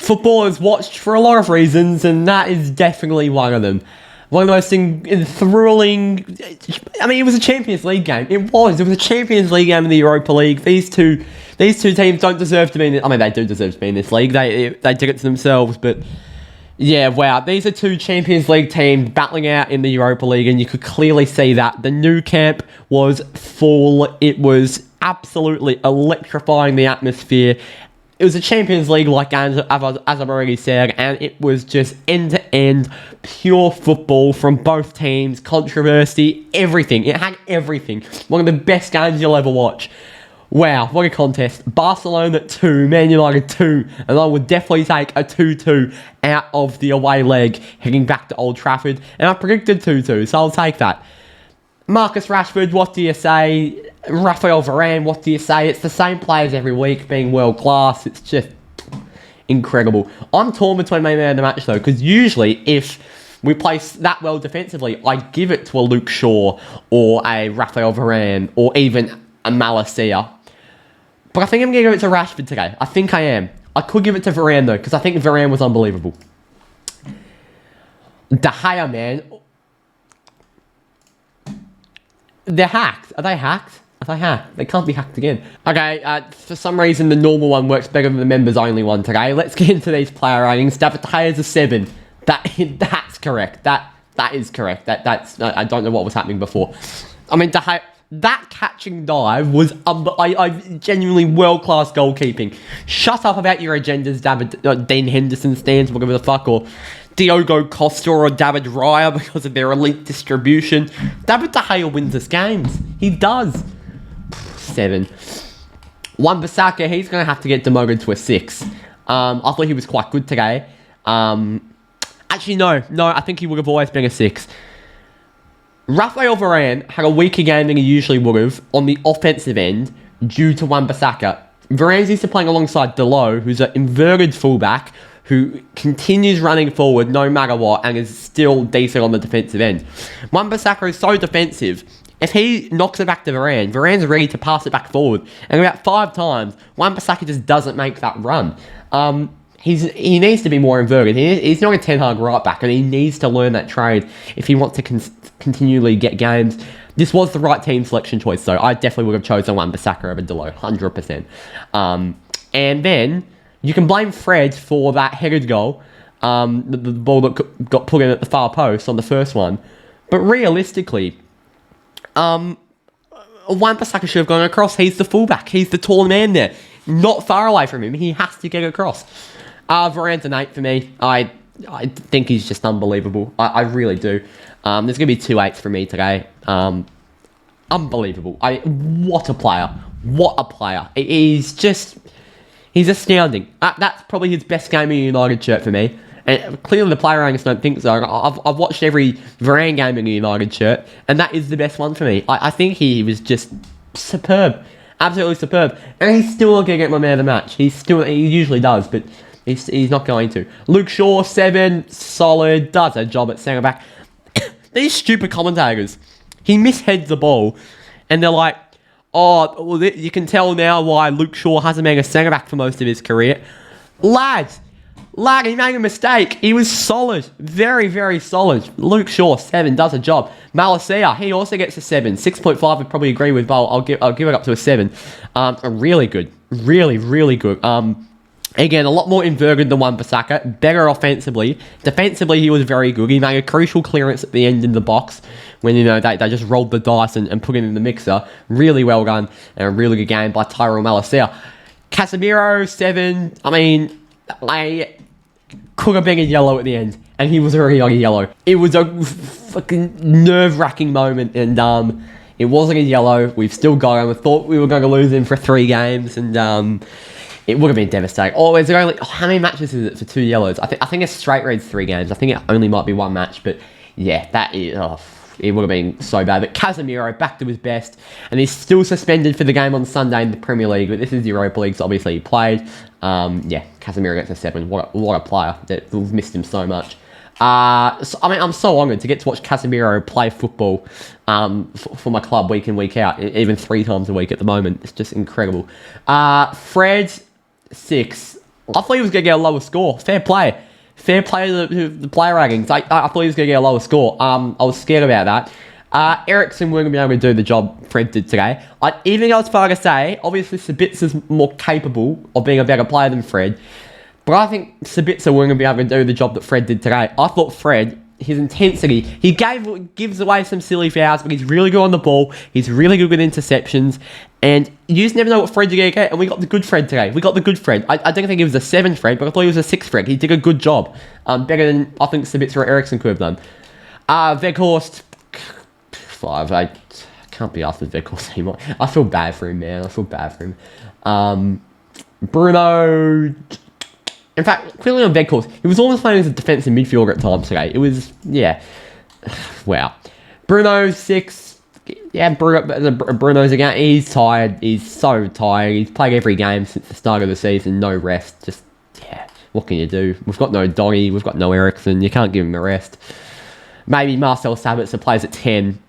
football is watched for a lot of reasons, and that is definitely one of them. One of the most enthralling... I mean, it was a Champions League game. It was a Champions League game in the Europa League. These two teams don't deserve to be in this... I mean, they do deserve to be in this league. They did it to themselves, but... Yeah, wow. These are two Champions League teams battling out in the Europa League, and you could clearly see that. The Nou Camp was full. It was absolutely electrifying the atmosphere. It was a Champions League like as I've already said, and it was just end-to-end pure football from both teams, controversy, everything. It had everything. One of the best games you'll ever watch. Wow, what a contest. Barcelona 2, Man United 2, and I would definitely take a 2-2 out of the away leg heading back to Old Trafford, and I predicted 2-2, so I'll take that. Marcus Rashford, what do you say? Raphael Varane, what do you say? It's the same players every week being world class. It's just incredible. I'm torn between my man of the match though, because usually if we play that well defensively, I give it to a Luke Shaw or a Raphael Varane or even a Malacia. But I think I'm going to give it to Rashford today. I think I am. I could give it to Varane though, because I think Varane was unbelievable. De Gea, man. They're hacked. Are they hacked? Are they hacked? They can't be hacked again. Okay, for some reason the normal one works better than the members only one today. Let's get into these player ratings. David De Gea's a 7. That's correct. That is correct. That's I don't know what was happening before. I mean, De Gea, that catching dive was I genuinely world-class goalkeeping. Shut up about your agendas, Dean Henderson stands, whatever the fuck, or Diogo Costa or David Raya because of their elite distribution. David De Gea wins us games. He does. 7. Wan-Bissaka, he's going to have to get demoted to a 6. I thought he was quite good today. Actually, no, I think he would have always been a 6. Raphael Varane had a weaker game than he usually would have on the offensive end due to Wan-Bissaka. Varane's used to playing alongside Delo, who's an inverted fullback, who continues running forward no matter what and is still decent on the defensive end. Wan-Bissaka is so defensive. If he knocks it back to Varane, Varane's ready to pass it back forward. And about 5 times, Wan-Bissaka just doesn't make that run. He needs to be more inverted. He's not a Ten Hag right back, and he needs to learn that trade if he wants to continually get games. This was the right team selection choice, though. I definitely would have chosen Wan-Bissaka over Delo, 100%. And then you can blame Fred for that headed goal, the ball that got put in at the far post on the first one. But realistically, Wan-Bissaka should have gone across. He's the fullback. He's the tall man there. Not far away from him. He has to get across. Varane's an 8 for me. I think he's just unbelievable. I really do. There's going to be 2 8s for me today. Unbelievable. What a player. What a player. He's astounding. That's probably his best game in a United shirt for me. And clearly the player rankings don't think so. I've watched every Varane game in a United shirt, and that is the best one for me. I think he was just superb. Absolutely superb. And he's still not going to get my man of the match. He usually does, but he's not going to. Luke Shaw, 7, solid, does a job at centre back. These stupid commentators, he misheads the ball, and they're like, oh, well, you can tell now why Luke Shaw hasn't been a centre back for most of his career. Lad, he made a mistake. He was solid. Very, very solid. Luke Shaw, 7, does a job. Malacia, he also gets a 7. 6.5 I'd probably agree with, but I'll give it up to a 7. Really good. Really, really good. Again, a lot more inverted than Wan-Bissaka. Better offensively. Defensively, he was very good. He made a crucial clearance at the end in the box when, they just rolled the dice and put it in the mixer. Really well done. And a really good game by Tyrell Malacia. Casemiro, 7. I could have been a yellow at the end, and he was already on a yellow. It was a fucking nerve-wracking moment, and it wasn't a yellow. We've still got him. I thought we were going to lose him for 3 games, and it would have been devastating. How many matches is it for 2 yellows? I think a straight red's 3 games. I think it only might be 1 match, but yeah, that is... it would have been so bad. But Casemiro, back to his best. And he's still suspended for the game on Sunday in the Premier League. But this is the Europa League, so obviously he played. Casemiro gets a 7. What a player. We've missed him so much. I'm so honoured to get to watch Casemiro play football for my club week in, week out. Even 3 times a week at the moment. It's just incredible. Fred, 6. I thought he was going to get a lower score. Fair play. Fair play to the player rankings. I thought he was going to get a lower score. I was scared about that. Ericsson weren't going to be able to do the job Fred did today. I'd even go as far to say, obviously Sabitza's more capable of being a better player than Fred. But I think Sabitzer weren't going to be able to do the job that Fred did today. I thought Fred, his intensity, he gives away some silly fouls, but he's really good on the ball. He's really good with interceptions. And you just never know what Fred you're going to get. And we got the good Fred today. We got the good Fred. I don't think he was a 7 Fred, but I thought he was a 6 Fred. He did a good job. Better than I think Sabitzer or Ericsson could have done. Weghorst, 5. I can't be asked with Weghorst anymore. I feel bad for him, man. I feel bad for him. Bruno... In fact, clearly on Weghorst, he was almost playing as a defensive midfielder at times today. It was, yeah. Wow. Bruno, 6. Yeah, Bruno's again. He's tired. He's so tired. He's played every game since the start of the season. No rest. Just, yeah. What can you do? We've got no Donny. We've got no Ericsson. You can't give him a rest. Maybe Marcel Sabitzer plays at 10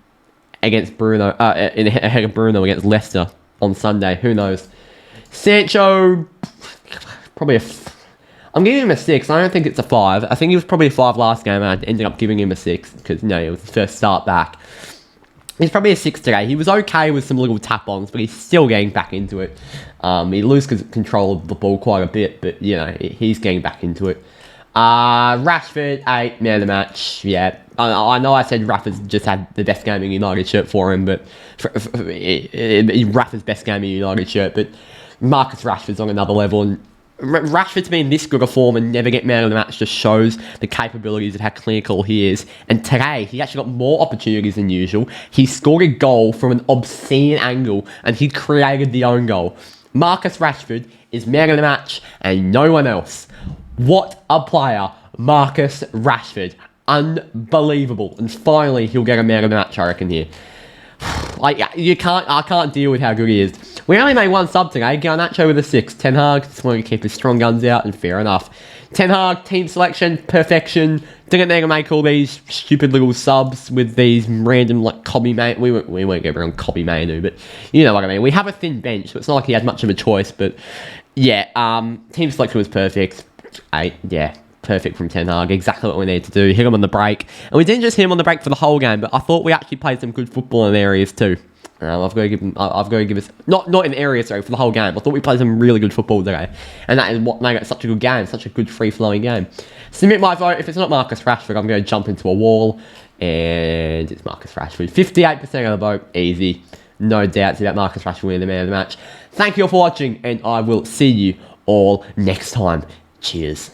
against Bruno, ahead of Bruno against Leicester on Sunday. Who knows? Sancho, probably a... I'm giving him a 6. I don't think it's a 5. I think he was probably a 5 last game, and I ended up giving him a 6 because, it was his first start back. He's probably a 6 today. He was okay with some little tap-ons, but he's still getting back into it. He loses control of the ball quite a bit, but, he's getting back into it. Rashford, 8, man of the match. Yeah, I know I said Rafa's just had the best game in United shirt for him, but Rafa's best game in United shirt, but Marcus Rashford's on another level, and Rashford to be in this good a form and never get man of the match just shows the capabilities of how clinical he is. And today, he actually got more opportunities than usual. He scored a goal from an obscene angle, and he created the own goal. Marcus Rashford is man of the match, and no one else. What a player, Marcus Rashford. Unbelievable. And finally, he'll get a man of the match, I reckon, here. I can't deal with how good he is. We only made one sub today. Garnacho with a 6. Ten Hag just wanted to keep his strong guns out, and fair enough. Ten Hag, team selection, perfection. Didn't need to make all these stupid little subs with these random, Cobby Mainu. We won't get around Cobby Mainu, but you know what I mean. We have a thin bench, so it's not like he had much of a choice, but yeah, team selection was perfect. 8, yeah. Perfect from Ten Hag, exactly what we need to do. Hit him on the break, and we didn't just hit him on the break for the whole game, but I thought we actually played some good football in areas too. I've got to give us not in areas, sorry, for the whole game. I thought we played some really good football today, and that is what made it such a good game, such a good free flowing game. Submit my vote. If it's not Marcus Rashford, I'm going to jump into a wall, and it's Marcus Rashford. 58% of the vote, easy, no doubts about Marcus Rashford winning the man of the match. Thank you all for watching, and I will see you all next time. Cheers.